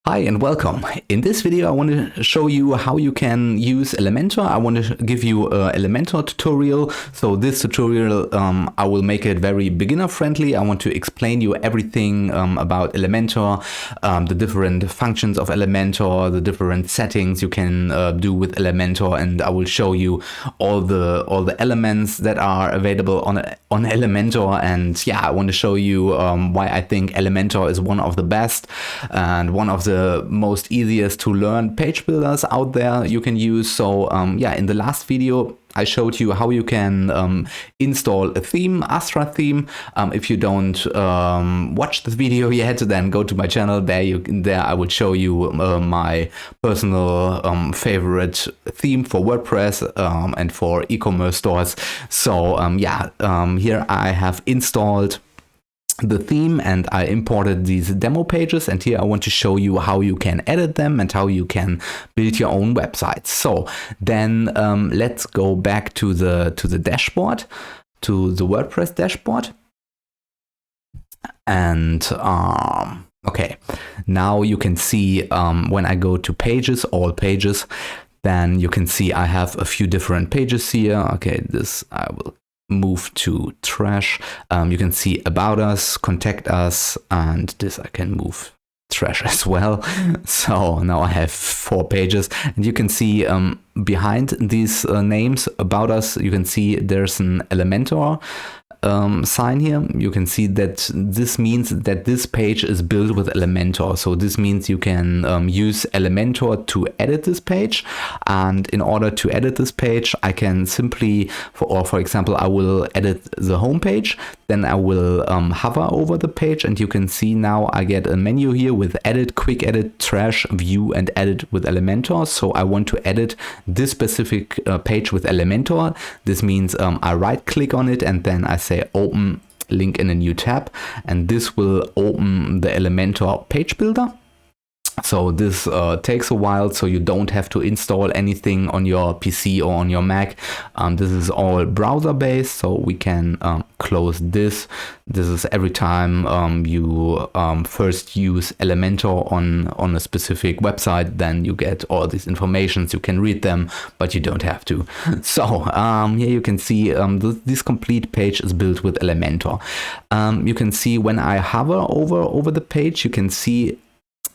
Hi and welcome. In this video I want to show you how you can use Elementor. I want to give you an Elementor tutorial. So this tutorial I will make it very beginner friendly. I want to explain you everything about Elementor, the different functions of Elementor, the different settings you can do with Elementor, and I will show you all the elements that are available on Elementor. And yeah, I want to show you why I think Elementor is one of the best and one of the most easiest to learn page builders out there you can use. So yeah, in the last video I showed you how you can install a theme, Astra theme. If you don't watch this video yet, then go to my channel. There I will show you my personal favorite theme for WordPress and for e-commerce stores. So yeah, here I have installed the theme and I imported these demo pages, and here I want to show you how you can edit them and how you can build your own websites. So then let's go back to the dashboard, to the WordPress dashboard. And okay, now you can see when I go to pages, all pages, then you can see I have a few different pages here. Okay, this I will move to trash. You can see about us, contact us, and this I can move trash as well. So now I have 4 pages, and you can see behind these names about us, you can see there's an Elementor sign here. You can see that this means that this page is built with Elementor. So this means you can use Elementor to edit this page. And in order to edit this page, I can simply, for example, I will edit the home page. Then I will hover over the page, and you can see now I get a menu here with edit, quick edit, trash, view, and edit with Elementor. So I want to edit this specific page with Elementor. This means I right click on it and then I say open link in a new tab, and this will open the Elementor page builder. So this takes a while, so you don't have to install anything on your PC or on your Mac. This is all browser based, so we can close this. This is every time you first use Elementor on a specific website, then you get all these informations. You can read them, but you don't have to. So here you can see this complete page is built with Elementor. You can see when I hover over the page, you can see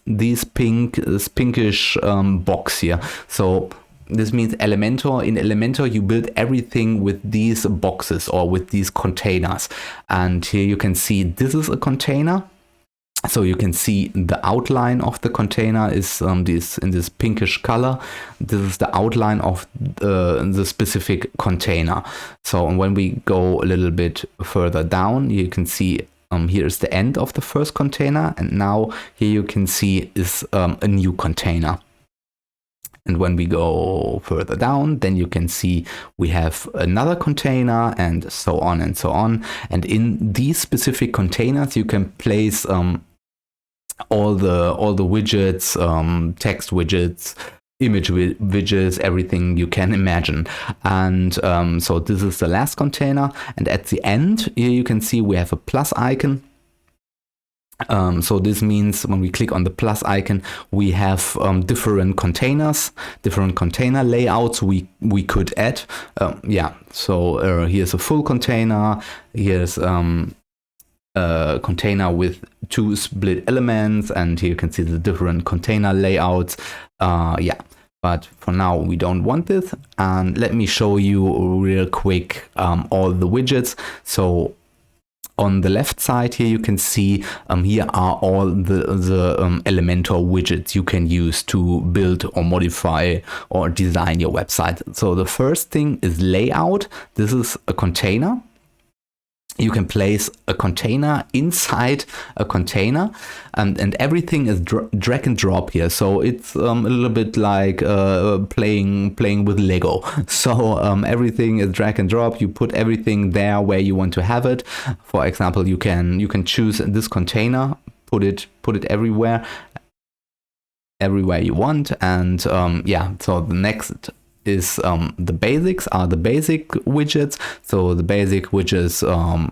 this pinkish box here. So this means in Elementor you build everything with these boxes or with these containers. And here you can see this is a container. So you can see the outline of the container is in this pinkish color. This is the outline of the specific container. So when we go a little bit further down, you can see here is the end of the first container, and now here you can see is a new container. And when we go further down, then you can see we have another container, and so on and so on. And in these specific containers, you can place all the widgets, text widgets, image widgets, everything you can imagine. And so this is the last container, and at the end here you can see we have a plus icon. So this means when we click on the plus icon, we have different containers, different container layouts we could add. Yeah, so here's a full container, here's a container with 2 split elements, and here you can see the different container layouts. Yeah, but for now we don't want this. And let me show you real quick all the widgets. So on the left side here you can see here are all the Elementor widgets you can use to build or modify or design your website. So the first thing is layout. This is a container. You can place a container inside a container, and everything is drag and drop here. So it's a little bit like playing with Lego. So everything is drag and drop. You put everything there where you want to have it. For example, you can choose this container, put it everywhere you want, and yeah. So the next is the basics, are the basic widgets. So the basic widgets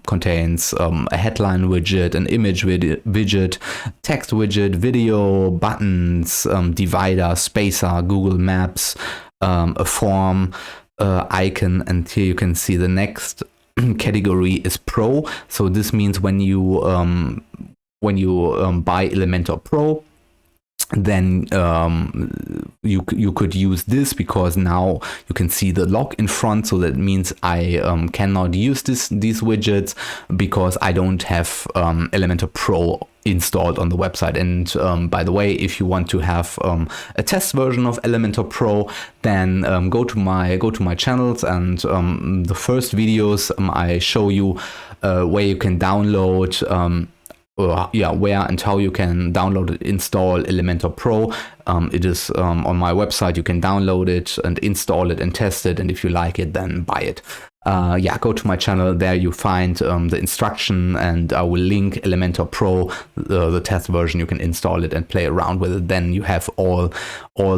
contains a headline widget, an image widget, text widget, video, buttons, divider, spacer, Google Maps, a form, icon, and here you can see the next category is Pro. So this means when you buy Elementor Pro, then you could use this, because now you can see the lock in front. So that means I cannot use these widgets because I don't have Elementor Pro installed on the website. And by the way, if you want to have a test version of Elementor Pro, then go to my channels, and the first videos I show you where you can download where and how you can download and install Elementor Pro. It is on my website. You can download it and install it and test it, and if you like it, then buy it. Go to my channel. There you find the instruction, and I will link Elementor Pro, the test version. You can install it and play around with it. Then you have all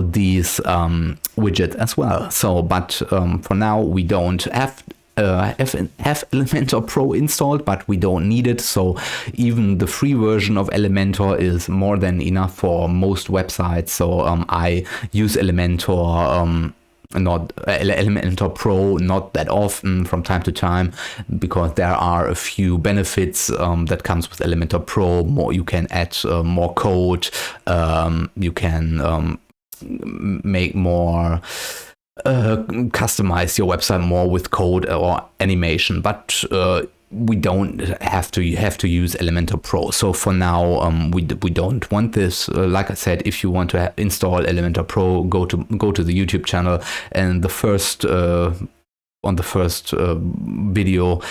these widgets as well. So, but for now we don't have Elementor Pro installed, but we don't need it. So even the free version of Elementor is more than enough for most websites. So I use Elementor Elementor Pro not that often, from time to time, because there are a few benefits that comes with Elementor Pro. More, you can add more code, you can make more, customize your website more with code or animation, but we don't have to use Elementor Pro. So for now, we don't want this. Like I said, if you want to install Elementor Pro, go to the YouTube channel, and on the first video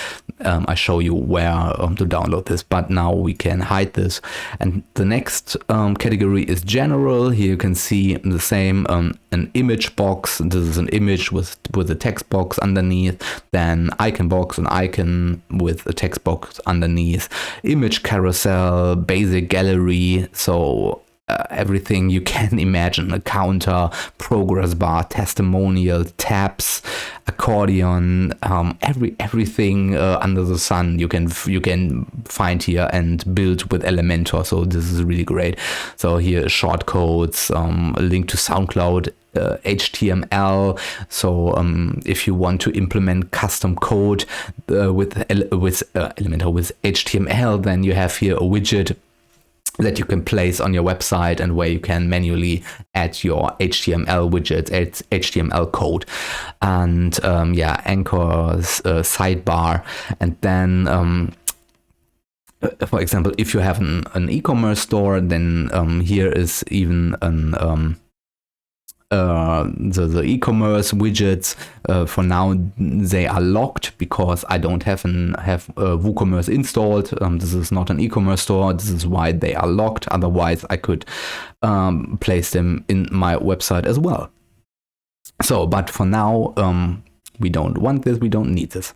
I show you where to download this, but now we can hide this. And the next category is general. Here you can see the same, an image box. This is an image with a text box underneath, then icon box, an icon with a text box underneath, image carousel, basic gallery, so everything you can imagine: a counter, progress bar, testimonial, tabs, accordion, everything under the sun you can find here and build with Elementor. So this is really great. So here are shortcodes, a link to SoundCloud, HTML. So if you want to implement custom code with Elementor with HTML, then you have here a widget that you can place on your website, and where you can manually add your HTML widgets, HTML code, and anchors, sidebar, and then for example, if you have an e-commerce store, then here is even an the e-commerce widgets. For now they are locked because I don't have WooCommerce installed. This is not an e-commerce store. This is why they are locked. Otherwise I could place them in my website as well. So, but for now we don't want this, we don't need this.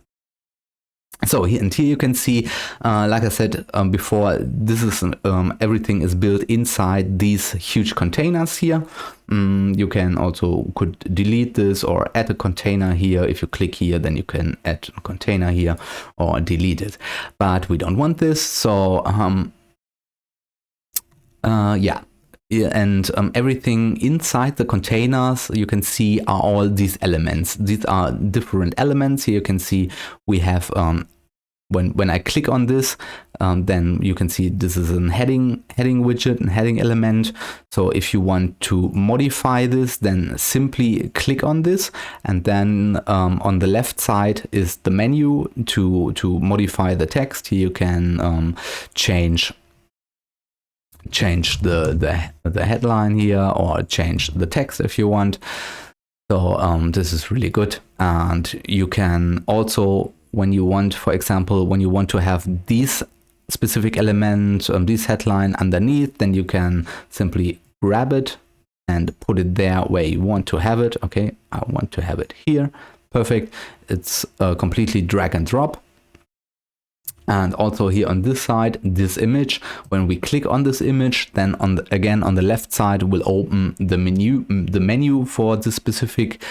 So here you can see, like I said before, this is everything is built inside these huge containers here. You can could delete this or add a container here. If you click here, then you can add a container here or delete it. But we don't want this. So and everything inside the containers you can see are all these elements. These are different elements. Here you can see we have when I click on this, then you can see this is a heading widget and heading element. So if you want to modify this, then simply click on this, and then on the left side is the menu to modify the text. Here you can change the headline here, or change the text if you want. So this is really good. And you can also, when you want, for example, when you want to have these specific element, this headline underneath, then you can simply grab it and put it there where you want to have it. Okay, I want to have it here. Perfect. It's completely drag and drop. And also here on this side, this image, when we click on this image, then again on the left side will open the menu for the specific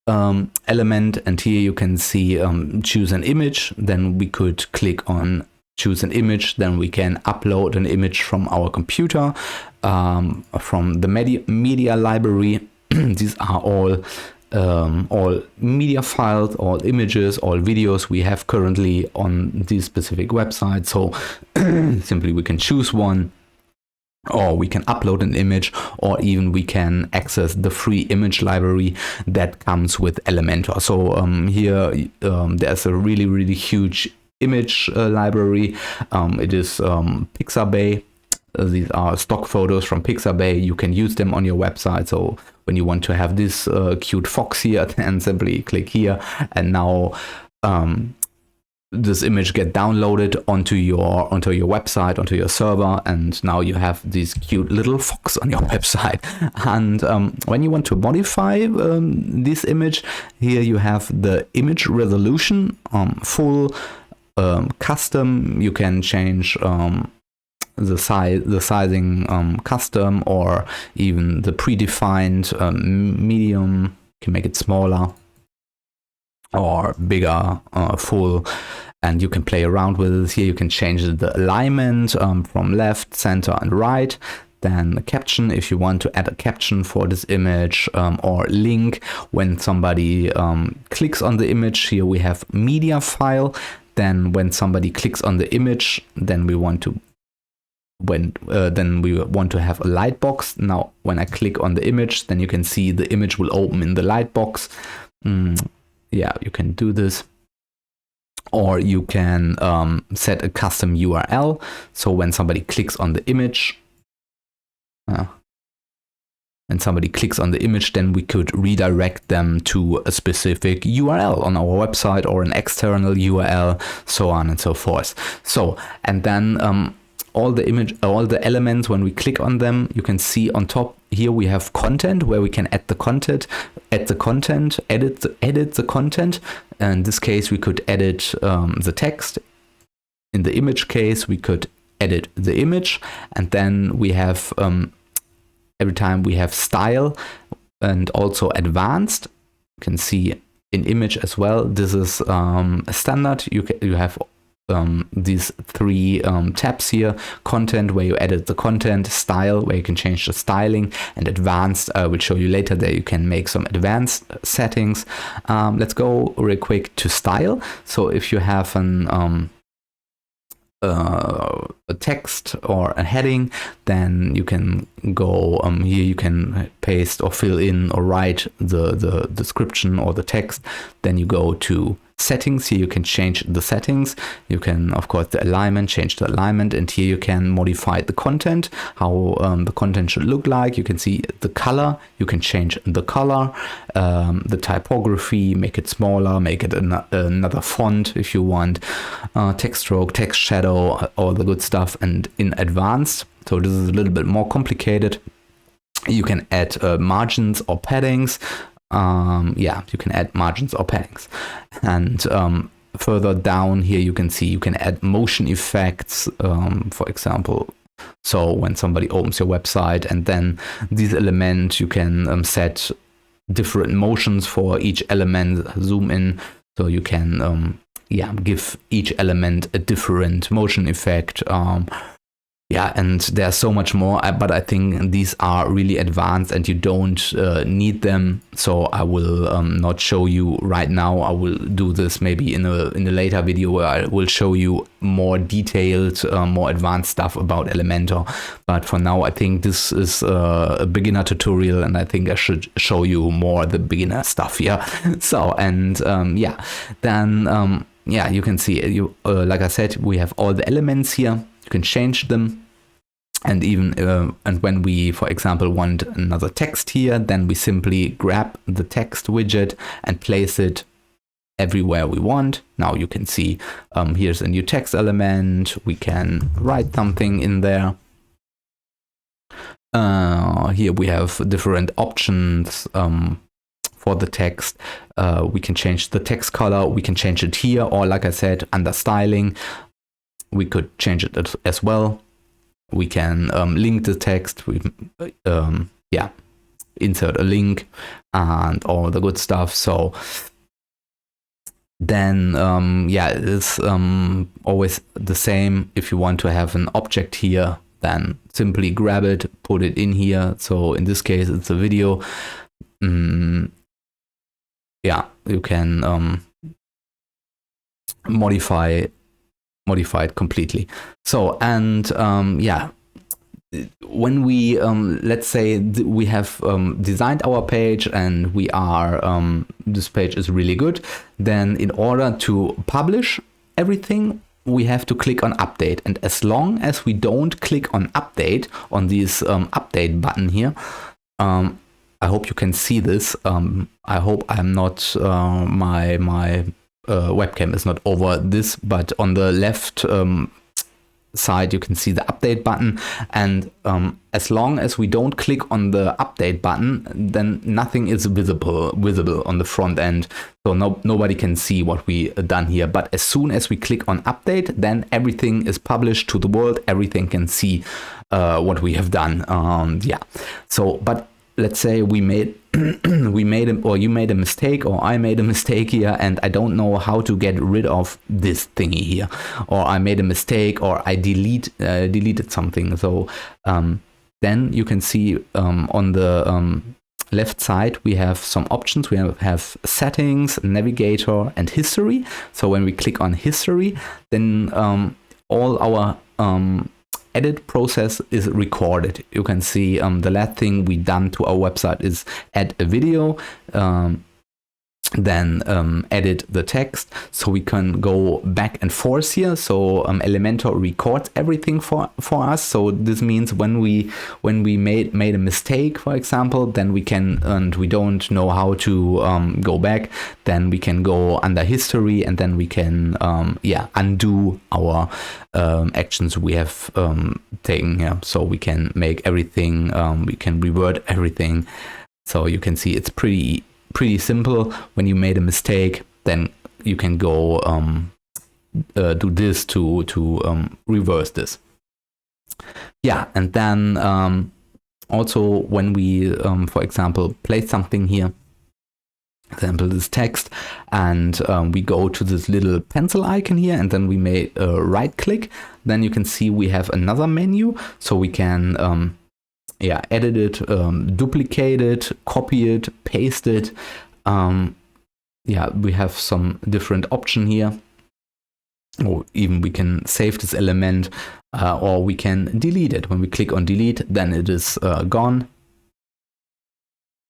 element. And here you can see choose an image. Then we could click on choose an image. Then we can upload an image from our computer, from the media library. These are all media files, all images, all videos we have currently on these specific websites. So simply we can choose one, or we can upload an image, or even we can access the free image library that comes with Elementor. So here there's a really huge image library. It is Pixabay. These are stock photos from Pixabay. You can use them on your website. So when you want to have this cute fox here, then simply click here, and now this image get downloaded onto your website, onto your server, and now you have this cute little fox on your website. And when you want to modify this image, here you have the image resolution, full, custom. You can change the sizing custom, or even the predefined medium. You can make it smaller or bigger, full, and you can play around with it. Here you can change the alignment from left, center, and right. Then the caption, if you want to add a caption for this image, or link when somebody clicks on the image. Here we have media file. Then when somebody clicks on the image, then we want to have a light box. Now when I click on the image, then you can see the image will open in the light box. Yeah, you can do this. Or you can set a custom URL. So when somebody clicks on the image, then we could redirect them to a specific URL on our website, or an external URL, so on and so forth. So, and then all the elements, when we click on them, you can see on top here we have content, where we can edit the content. In this case, we could edit the text. In the image case, we could edit the image. And then we have every time we have style and also advanced. You can see in image as well. This is standard. You have these three tabs here: content, where you edit the content; style, where you can change the styling; and advanced, I will show you later that you can make some advanced settings. Let's go real quick to style. So if you have a text or a heading, then you can go here, you can paste or fill in or write the description or the text. Then you go to settings. Here you can change the settings. You can, of course, the alignment, change the alignment, and here you can modify the content, how the content should look like. You can see the color. You can change the color, the typography, make it smaller, make it another font if you want, text stroke, text shadow, all the good stuff. And in advanced, so this is a little bit more complicated, you can add margins or paddings. Yeah, you can add margins or paddings. And further down here, you can see you can add motion effects, for example. So when somebody opens your website, and then these elements, you can set different motions for each element, zoom in. So you can yeah, give each element a different motion effect. Yeah, and there's so much more, but I think these are really advanced and you don't need them. So I will not show you right now. I will do this maybe in a later video where I will show you more detailed, more advanced stuff about Elementor. But for now, I think this is a beginner tutorial, and I think I should show you more the beginner stuff here. So, and yeah, then yeah, you can see, like I said, we have all the elements here. You can change them, and even and when we, for example, want another text here, then we simply grab the text widget and place it everywhere we want. Now you can see here's a new text element. We can write something in there. Here we have different options for the text. We can change the text color. We can change it here, or like I said, under styling. we could change it as well. We can link the text. We insert a link and all the good stuff. So then it's always the same. If you want to have an object here, then simply grab it, put it in here. So in this case, it's a video. You can modify it completely. So, and when we let's say we have designed our page and we are this page is really good, then in order to publish everything, we have to click on update. And as long as we don't click on update on this update button here, I hope you can see this. I hope I'm not my webcam is not over this, but on the left side you can see the update button, and as long as we don't click on the update button, then nothing is visible on the front end, so nobody can see what we done here. But as soon as we click on update, then everything is published to the world, everything can see what we have done. So but let's say we made or you made a mistake, or I made a mistake here, and I don't know how to get rid of this thingy here, or I made a mistake, or I deleted something. So then you can see on the left side we have some options. We have settings, navigator, and history. So when we click on history, then all our edit process is recorded. You can see the last thing we done to our website is add a video, then edit the text, so we can go back and forth here. So Elementor records everything for us. So this means when we made a mistake, for example, then we can, and we don't know how to go back, then we can go under history, and then we can undo our actions we have taken here. So we can make everything, we can revert everything. So you can see it's pretty simple. When you made a mistake, then you can go do this to reverse this. And then also when we for example place something here, example this text, and we go to this little pencil icon here, and then we may right click, then you can see we have another menu. So we can edit it, duplicate it, copy it, paste it. We have some different option here. Or even we can save this element, or we can delete it. When we click on delete, then it is gone.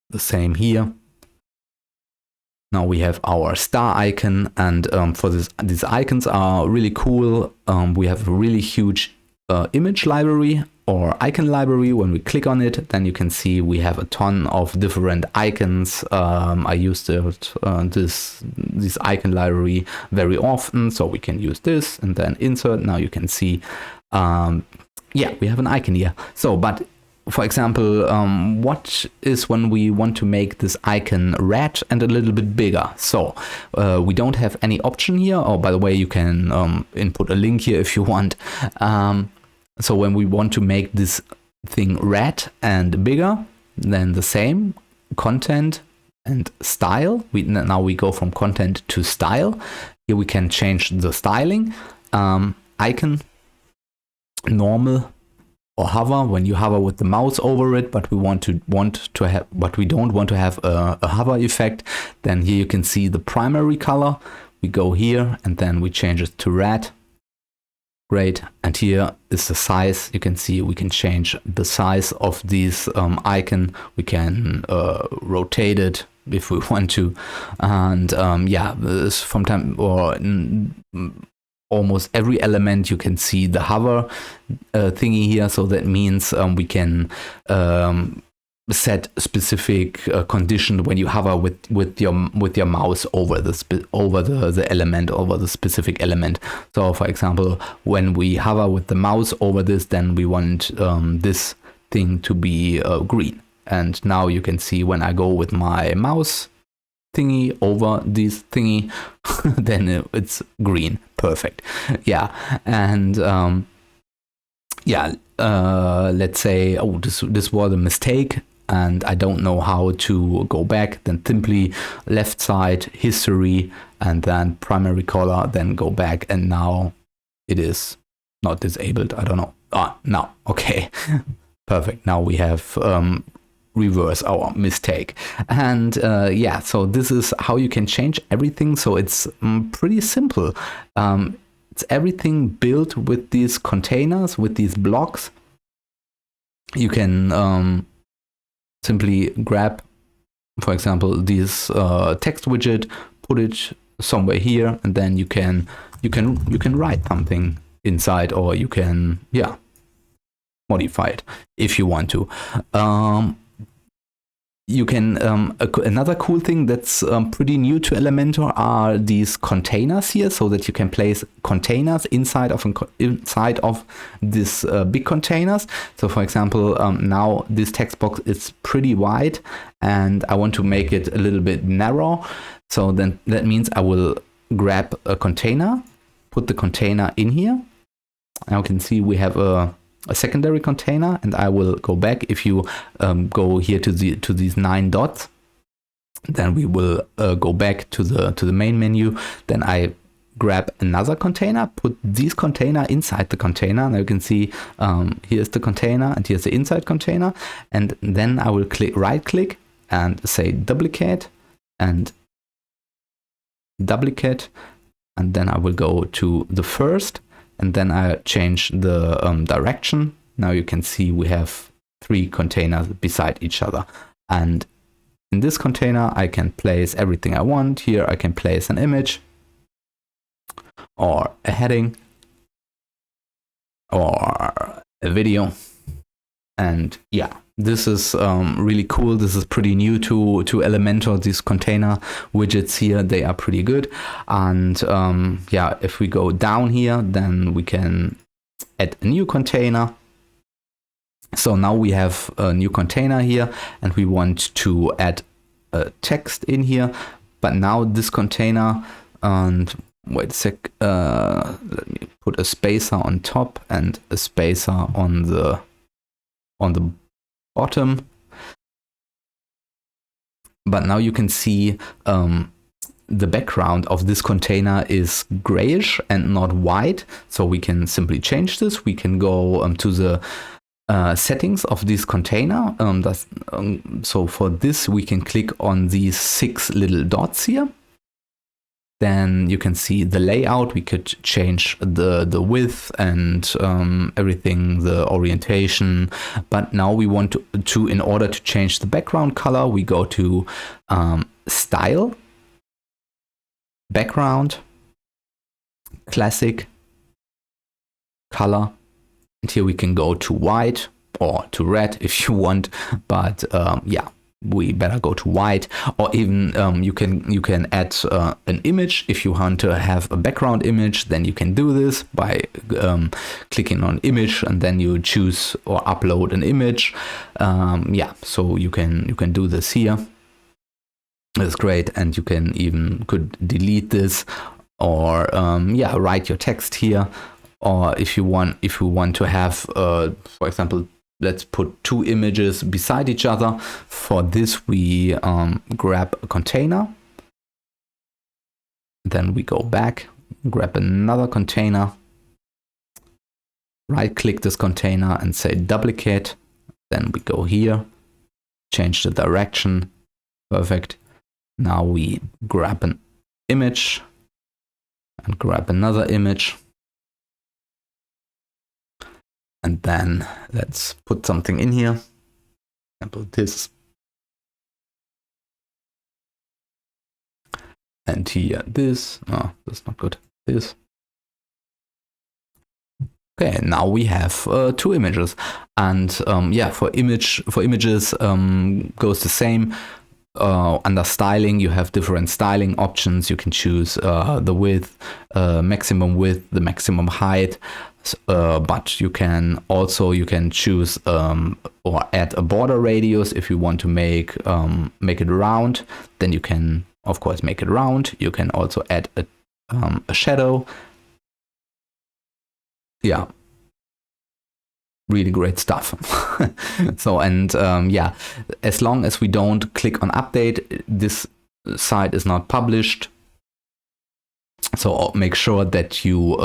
The same here. Now we have our star icon, and for these icons are really cool. We have a really huge image library or icon library. When we click on it, then you can see we have a ton of different icons. I use this icon library very often, so we can use this and then insert. Now you can see, we have an icon here. So, but for example, what is when we want to make this icon red and a little bit bigger? So we don't have any option here. Oh, by the way, you can input a link here if you want. So when we want to make this thing red and bigger, then the same content and style. Now we go from content to style. Here we can change the styling. Icon, normal, or hover. When you hover with the mouse over it, but we but we don't want to have a hover effect, then here you can see the primary color. We go here and then we change it to red. Great. And here is the size. You can see we can change the size of this icon. We can rotate it if we want to. And from time or almost every element you can see the hover thingy here. So that means we can set specific condition when you hover with your mouse over the element, over the specific element. So for example, when we hover with the mouse over this, then we want this thing to be green. And now you can see when I go with my mouse thingy over this thingy, then it's green. Perfect. Yeah. And yeah, let's say, oh, this was a mistake and I don't know how to go back, then simply left side, history, and then primary color, then go back, and now it is not disabled. I don't know. Now, okay. Perfect. Now we have reverse our mistake. And yeah, so this is how you can change everything. So it's pretty simple. It's everything built with these containers, with these blocks. You can simply grab, for example, this text widget, put it somewhere here, and then you can write something inside, or you can, yeah, modify it if you want to. You can another cool thing that's pretty new to Elementor are these containers here, so that you can place containers inside of this big containers. So for example, now this text box is pretty wide and I want to make it a little bit narrow. So then that means I will grab a container, put the container in here. Now you can see we have a secondary container, and I will go back. If you go here to these 9 dots, then we will go back to the main menu. Then I grab another container, put this container inside the container. Now you can see here's the container and here's the inside container, and then I will right click and say duplicate, and then I will go to the first. And then I change the direction. Now you can see we have 3 containers beside each other. And in this container, I can place everything I want. Here I can place an image or a heading or a video. And yeah, this is really cool. This is pretty new to Elementor. These container widgets here, they are pretty good. And yeah, if we go down here, then we can add a new container. So now we have a new container here, and we want to add a text in here. But now this container, and wait a sec, let me put a spacer on top and a spacer on the bottom. But now you can see the background of this container is grayish and not white. So we can simply change this. We can go to the settings of this container. So for this, we can click on these 6 little dots here. Then you can see the layout. We could change the width and everything, the orientation. But now we want to in order to change the background color, we go to Style, Background, Classic, Color. And here we can go to white or to red if you want. But yeah, we better go to white, or even you can add an image. If you want to have a background image, then you can do this by clicking on image, and then you choose or upload an image. Yeah, so you can do this here. That's great, and you can even could delete this, or yeah, write your text here. Or if you want to have for example, let's put 2 images beside each other. For this, we grab a container. Then we go back, grab another container, right click this container and say duplicate. Then we go here, change the direction. Perfect. Now we grab an image and grab another image. And then let's put something in here. For example, this. And here, this. Oh, that's not good. This. Okay, now we have 2 images. And yeah, for images goes the same. Under styling, you have different styling options. You can choose the width, maximum width, the maximum height. But you can choose or add a border radius if you want to make it round. Then you can of course make it round. You can also add a shadow. Yeah, really great stuff. So, and yeah, as long as we don't click on update, this site is not published. So make sure that you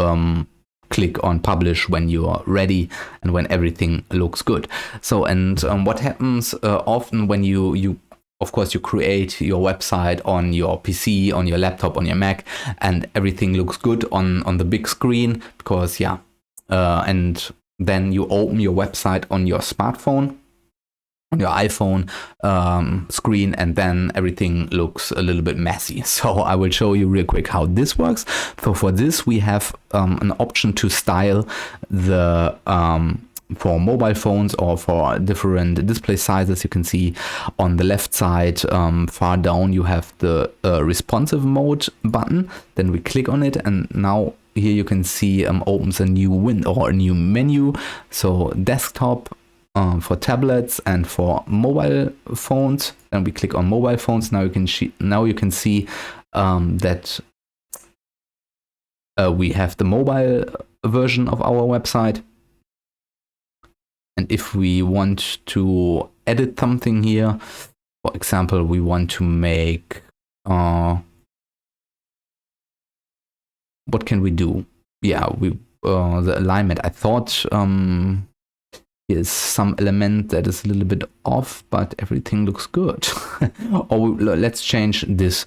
click on publish when you're ready and when everything looks good. So, and what happens often when you of course you create your website on your PC, on your laptop, on your Mac, and everything looks good on the big screen, because yeah, and then you open your website on your smartphone, on your iPhone screen, and then everything looks a little bit messy. So I will show you real quick how this works. So for this, we have an option to style the for mobile phones or for different display sizes. You can see on the left side far down you have the responsive mode button. Then we click on it, and now here you can see opens a new window or a new menu. So desktop for tablets and for mobile phones. And we click on mobile phones. Now you can see that we have the mobile version of our website. And if we want to edit something here, for example, we want to make, what can we do? Yeah, the alignment. I thought here's some element that is a little bit off, but everything looks good. Or let's change this.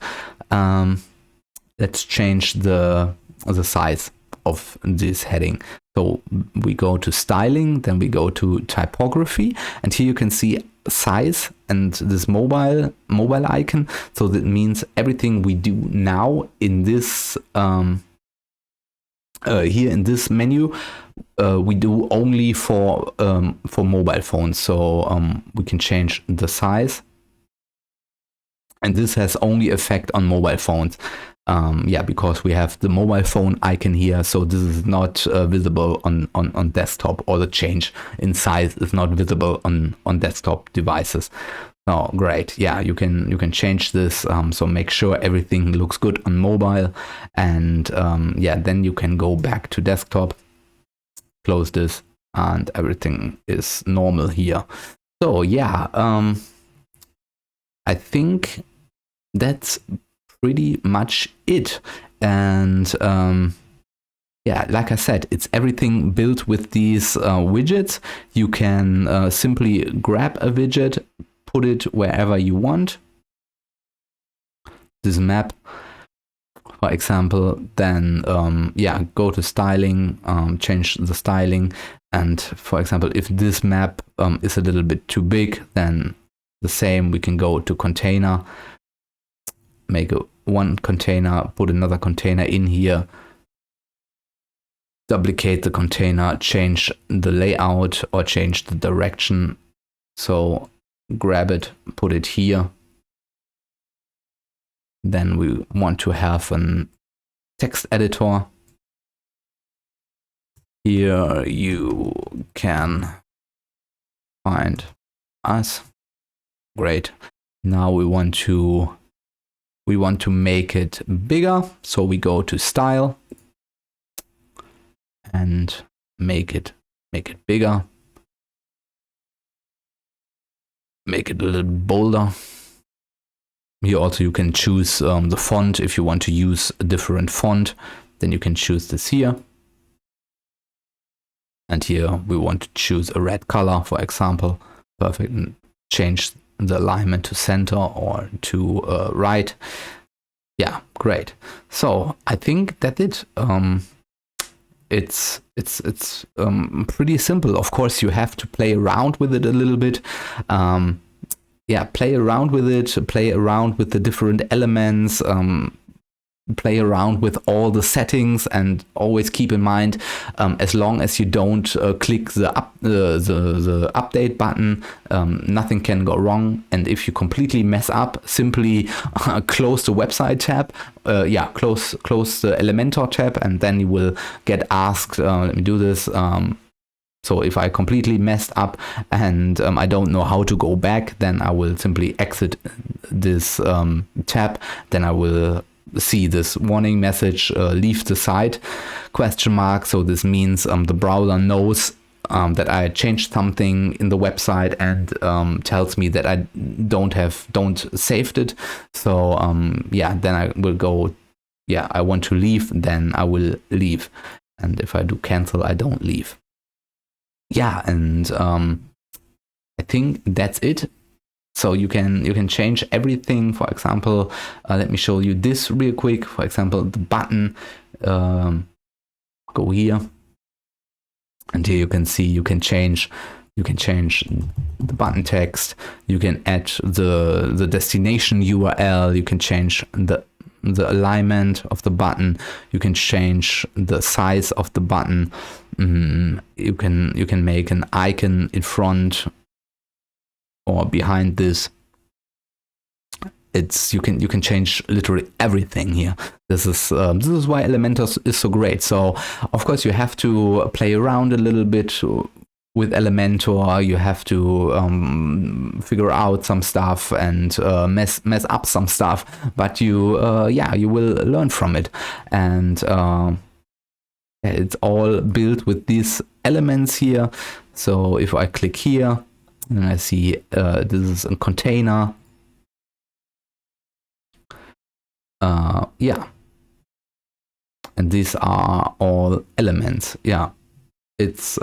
Let's change the size of this heading. So we go to styling, then we go to typography, and here you can see size and this mobile icon. So that means everything we do now in this here in this menu, we do only for mobile phones. So we can change the size, and this has only effect on mobile phones. Yeah, because we have the mobile phone icon here, so this is not visible on desktop, or the change in size is not visible on desktop devices. Oh, great. Yeah, you can change this. So make sure everything looks good on mobile, and yeah, then you can go back to desktop, close this, and everything is normal here. So yeah, I think that's pretty much it. And yeah, like I said, it's everything built with these widgets. You can simply grab a widget, put it wherever you want. This map, for example, then yeah, go to styling, change the styling. And for example, if this map is a little bit too big, then the same, we can go to container, make one container, put another container in here, duplicate the container, change the layout or change the direction. So grab it, put it here. Then we want to have a text editor. Here you can find us. Great. Now we want to make it bigger, so we go to style and make it bigger, make it a little bolder. Here also you can choose the font. If you want to use a different font, then you can choose this here. And here we want to choose a red color, for example. Perfect. And change the alignment to center or to right. Yeah, great. So I think that's it. It's pretty simple. Of course, you have to play around with it a little bit. Yeah, play around with it. Play around with the different elements. Play around with all the settings, and always keep in mind, as long as you don't click the update button, nothing can go wrong. And if you completely mess up, simply close the website tab. Yeah, close the Elementor tab, and then you will get asked. Let me do this. So if I completely messed up and I don't know how to go back, then I will simply exit this tab, then I will see this warning message, leave the site, ? So this means the browser knows that I changed something in the website and tells me that I don't saved it. So yeah, then I will go, yeah, I want to leave, then I will leave. And if I do cancel, I don't leave. Yeah, and I think that's it. So you can change everything. For example, let me show you this real quick. For example, the button, go here. And here you can see you can change the button text, you can add the destination URL, you can change the alignment of the button, you can change the size of the button, you can make an icon in front or behind this. You can change literally everything here. This is why Elementor is so great. So of course you have to play around a little bit with Elementor. You have to figure out some stuff and mess up some stuff, but you will learn from it. And it's all built with these elements here. So if I click here and I see this is a container. Yeah, and these are all elements. Yeah, it's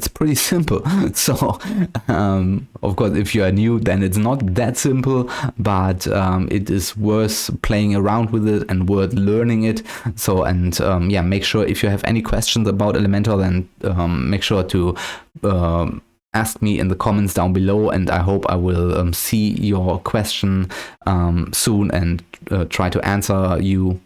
pretty simple. So of course, if you are new, then it's not that simple, but it is worth playing around with it and worth learning it. So, and yeah, make sure if you have any questions about Elementor, then make sure to ask me in the comments down below, and I hope I will see your question soon and try to answer you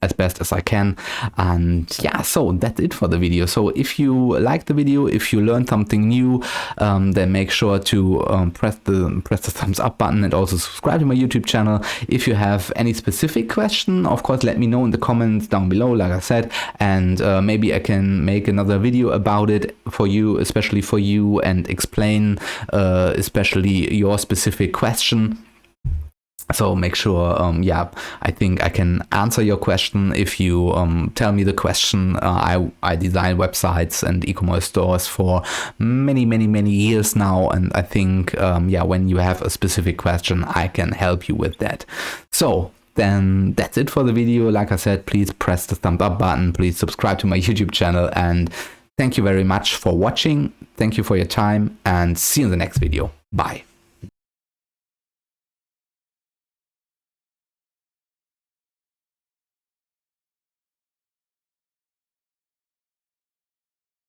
as best as I can. And yeah, so that's it for the video. So if you like the video, if you learned something new, then make sure to press the thumbs up button and also subscribe to my YouTube channel. If you have any specific question, of course, let me know in the comments down below, like I said, and maybe I can make another video about it for you, especially for you, and explain especially your specific question. So make sure, yeah, I think I can answer your question if you tell me the question. I design websites and e-commerce stores for many years now, and I think, yeah, when you have a specific question, I can help you with that. So then that's it for the video. Like I said, please press the thumbs up button, please subscribe to my YouTube channel, and thank you very much for watching. Thank you for your time, and see you in the next video. Bye.